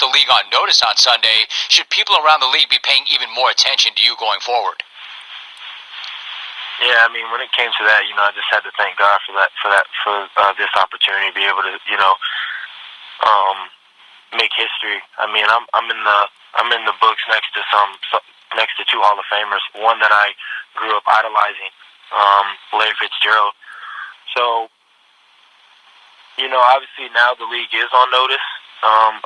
the league on notice on Sunday. Should people around the league be paying even more attention to you going forward? Yeah, I mean, when it came to that, I just had to thank God for this opportunity to be able to, make history. I mean, I'm in the books next to two Hall of Famers. One that I grew up idolizing, Larry Fitzgerald. So, obviously now the league is on notice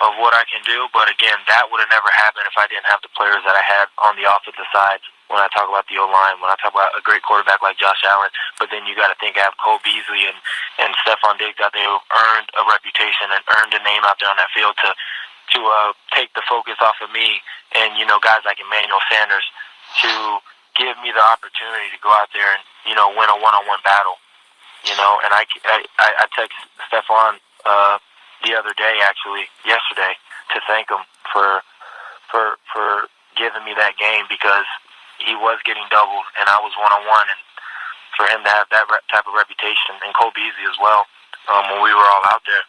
of what I can do, but again, that would have never happened if I didn't have the players that I had on the offensive side. When I talk about the O-line, when I talk about a great quarterback like Josh Allen, but then you got to think I have Cole Beasley and Stefon out there who earned a reputation and earned a name out there on that field to take the focus off of me and, guys like Emmanuel Sanders to give me the opportunity to go out there and, win a one-on-one battle, and I text Stefon the other day, actually, yesterday, to thank him for giving me that game because he was getting doubled and I was one-on-one, and for him to have that type of reputation, and Cole Beasley as well, when we were all out there,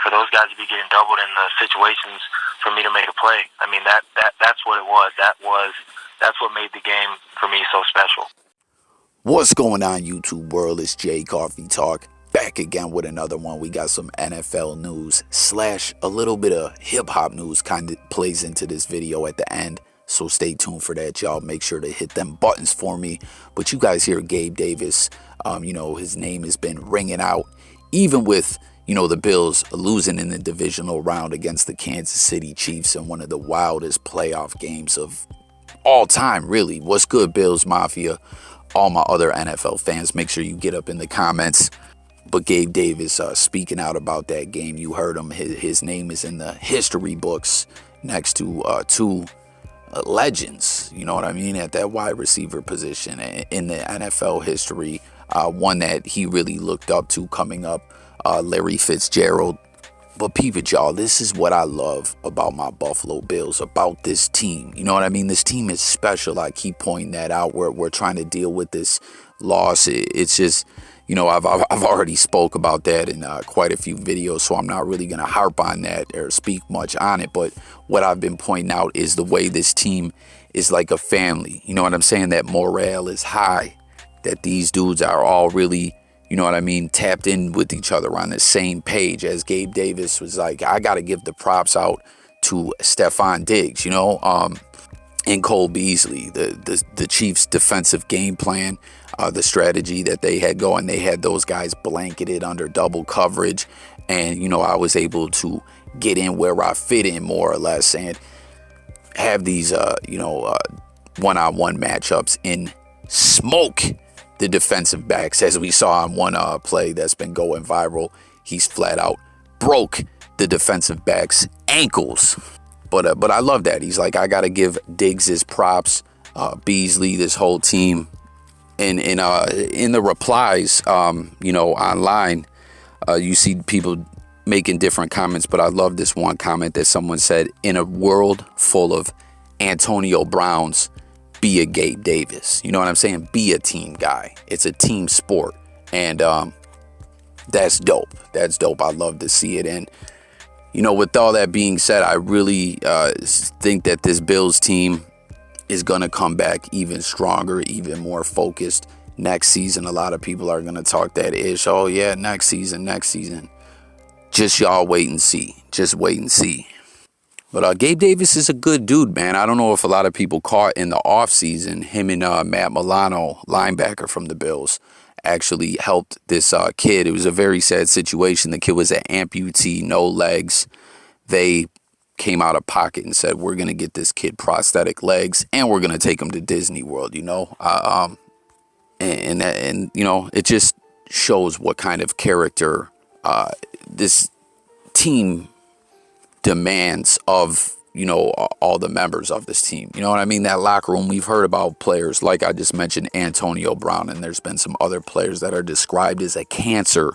for those guys to be getting doubled in the situations for me to make a play, I mean, that's what it was. That's what made the game for me so special. What's going on, YouTube world? It's Jay Coffee Talk. Back again with another one. We got some NFL news / a little bit of hip-hop news kind of plays into this video at the end. So stay tuned for that, y'all. Make sure to hit them buttons for me. But you guys hear Gabe Davis. His name has been ringing out. Even with, the Bills losing in the divisional round against the Kansas City Chiefs in one of the wildest playoff games of all time, really. What's good, Bills Mafia? All my other NFL fans, make sure you get up in the comments. But Gabe Davis speaking out about that game. You heard him. His name is in the history books next to two legends, you know what I mean, at that wide receiver position in the NFL history. One that he really looked up to coming up, Larry Fitzgerald. But peep it, y'all, this is what I love about my Buffalo Bills, about this team. You know what I mean? This team is special. I keep pointing that out. We're trying to deal with this loss. It's just, I've already spoke about that in quite a few videos, so I'm not really going to harp on that or speak much on it. But what I've been pointing out is the way this team is like a family. You know what I'm saying? That morale is high, that these dudes are all really, tapped in with each other on the same page. As Gabe Davis was like, I got to give the props out to Stefon Diggs, and Cole Beasley, the Chiefs' defensive game plan. The strategy that they had going, they had those guys blanketed under double coverage, and I was able to get in where I fit in more or less and have these one-on-one matchups and smoke the defensive backs, as we saw on one play that's been going viral. He's flat out broke the defensive backs' ankles. But I love that. He's like, I got to give Diggs his props, Beasley, this whole team. And in the replies, online, you see people making different comments. But I love this one comment that someone said: in a world full of Antonio Browns, be a Gabe Davis. You know what I'm saying? Be a team guy. It's a team sport. And that's dope. That's dope. I love to see it. And, with all that being said, I really think that this Bills team is going to come back even stronger, even more focused next season. A lot of people are going to talk that ish. Oh, yeah, next season. Just y'all wait and see. Just wait and see. But Gabe Davis is a good dude, man. I don't know if a lot of people caught in the offseason, him and Matt Milano, linebacker from the Bills, actually helped this kid. It was a very sad situation. The kid was an amputee, no legs. They came out of pocket and said, we're going to get this kid prosthetic legs and we're going to take him to Disney World, and it just shows what kind of character this team demands of, all the members of this team. You know what I mean? That locker room, we've heard about players like I just mentioned, Antonio Brown, and there's been some other players that are described as a cancer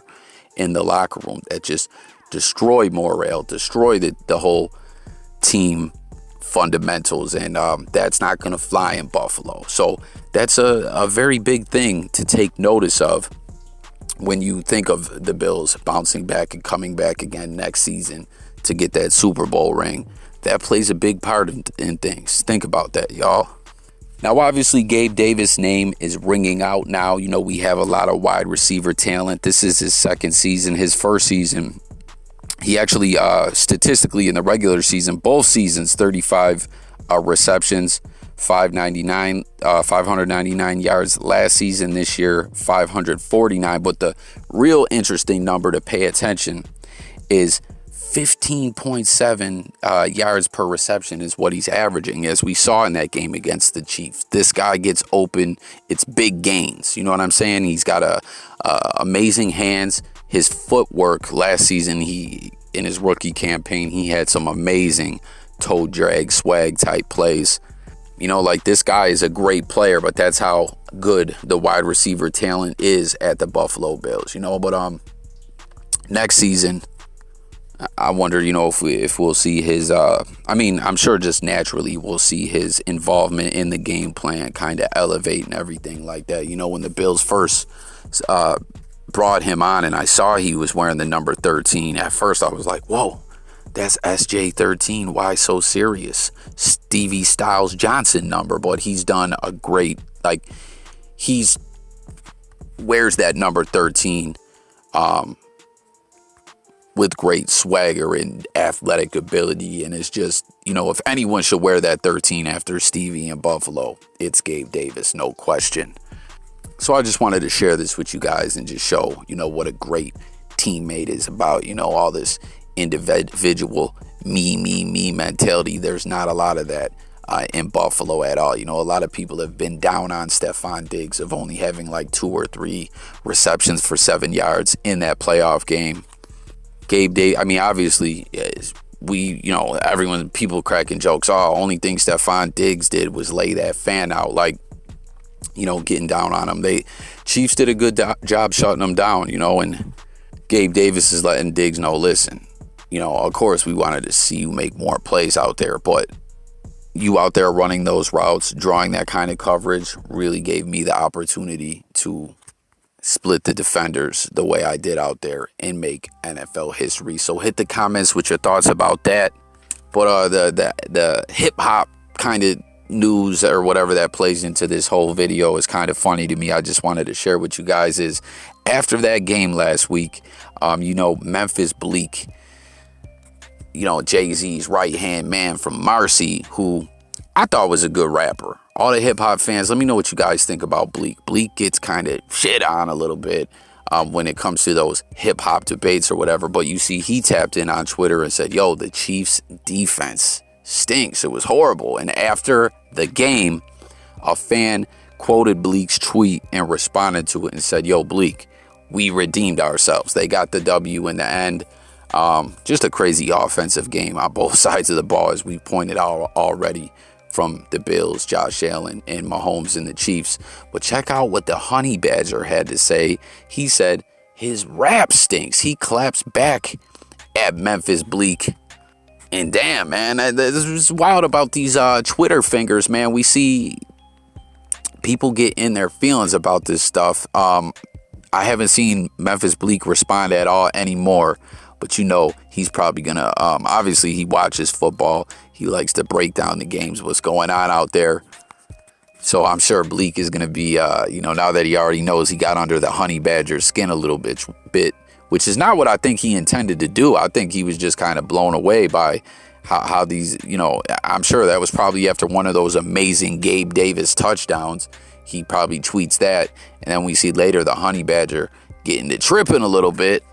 in the locker room that just destroy morale, destroy the whole team fundamentals, and that's not going to fly in Buffalo. So that's a very big thing to take notice of when you think of the Bills bouncing back and coming back again next season to get that Super Bowl ring. That plays a big part in things. Think about that, y'all. Now, obviously, Gabe Davis' name is ringing out now. You know, we have a lot of wide receiver talent. This is his second season. His first season, he actually, statistically in the regular season, both seasons, 35 receptions, 599 yards last season. This year, 549. But the real interesting number to pay attention is 15.7 yards per reception is what he's averaging, as we saw in that game against the Chiefs. This guy gets open. It's big gains. You know what I'm saying? He's got amazing hands. His footwork last season, in his rookie campaign, he had some amazing toe drag swag type plays. You know, like, this guy is a great player, but that's how good the wide receiver talent is at the Buffalo Bills. You know, but next season, I wonder, you know, if we'll see his, I'm sure just naturally we'll see his involvement in the game plan kind of elevate and everything like that. You know, when the Bills first brought him on and I saw he was wearing the number 13, at first I was like, whoa, that's SJ13. Why so serious? Stevie Styles Johnson number. But he's done a great, wears that number 13, with great swagger and athletic ability. And it's just, you know, if anyone should wear that 13 after Stevie in Buffalo, it's Gabe Davis, no question. So I just wanted to share this with you guys and just show, you know, what a great teammate is about. You know, all this individual me mentality. There's not a lot of that in Buffalo at all. You know, a lot of people have been down on Stefon Diggs of only having like 2 or 3 receptions for 7 yards in that playoff game. Gabe Davis, obviously, people cracking jokes. Oh, only thing Stefon Diggs did was lay that fan out, like, you know, getting down on him. Chiefs did a good job shutting them down, you know, and Gabe Davis is letting Diggs know, listen, you know, of course we wanted to see you make more plays out there, but you out there running those routes, drawing that kind of coverage, really gave me the opportunity to split the defenders the way I did out there and make NFL history. So hit the comments with your thoughts about that. But the hip hop kind of news or whatever that plays into this whole video is kind of funny to me. I just wanted to share with you guys is after that game last week, you know, Memphis Bleek, you know, Jay-Z's right hand man from Marcy, who I thought was a good rapper. All the hip hop fans, let me know what you guys think about Bleek. Bleek gets kind of shit on a little bit when it comes to those hip hop debates or whatever. But you see, he tapped in on Twitter and said, yo, the Chiefs defense stinks. It was horrible. And after the game, a fan quoted Bleek's tweet and responded to it and said, yo, Bleek, we redeemed ourselves. They got the W in the end. Just a crazy offensive game on both sides of the ball, as we pointed out already, from the Bills, Josh Allen, and Mahomes and the Chiefs. But check out what the Honey Badger had to say. He said his rap stinks. He claps back at Memphis Bleek. And damn, man, this is wild about these Twitter fingers, man. We see people get in their feelings about this stuff. I haven't seen Memphis Bleek respond at all anymore. But, you know, he's probably going to, obviously, he watches football. He likes to break down the games, what's going on out there. So I'm sure Bleek is going to be, you know, now that he already knows he got under the Honey Badger's skin a little bit, which is not what I think he intended to do. I think he was just kind of blown away by how these, you know, I'm sure that was probably after one of those amazing Gabe Davis touchdowns. He probably tweets that. And then we see later the Honey Badger getting to tripping a little bit.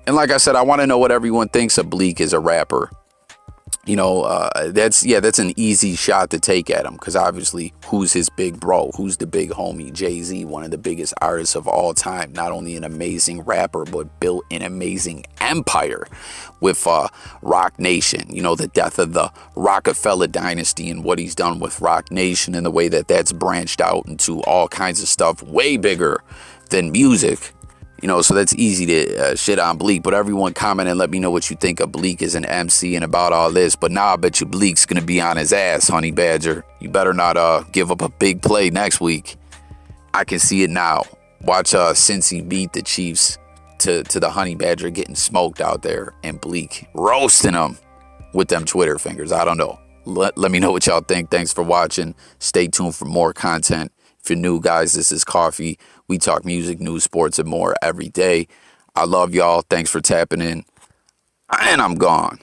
And like I said, I want to know what everyone thinks of Bleek as a rapper. You know, that's an easy shot to take at him, because obviously, who's his big bro? Who's the big homie? Jay-Z, one of the biggest artists of all time. Not only an amazing rapper, but built an amazing empire with Rock Nation. You know, the death of the Rockefeller dynasty and what he's done with Rock Nation and the way that that's branched out into all kinds of stuff way bigger than music. You know, so that's easy to shit on Bleek. But everyone comment and let me know what you think of Bleek as an MC and about all this. But now I bet you Bleek's going to be on his ass, Honey Badger. You better not give up a big play next week. I can see it now. Watch Cincy beat the Chiefs to the honey badger getting smoked out there and Bleek roasting him with them Twitter fingers. I don't know. Let me know what y'all think. Thanks for watching. Stay tuned for more content. If you're new, guys, this is Coffee. We talk music, news, sports, and more every day. I love y'all. Thanks for tapping in. And I'm gone.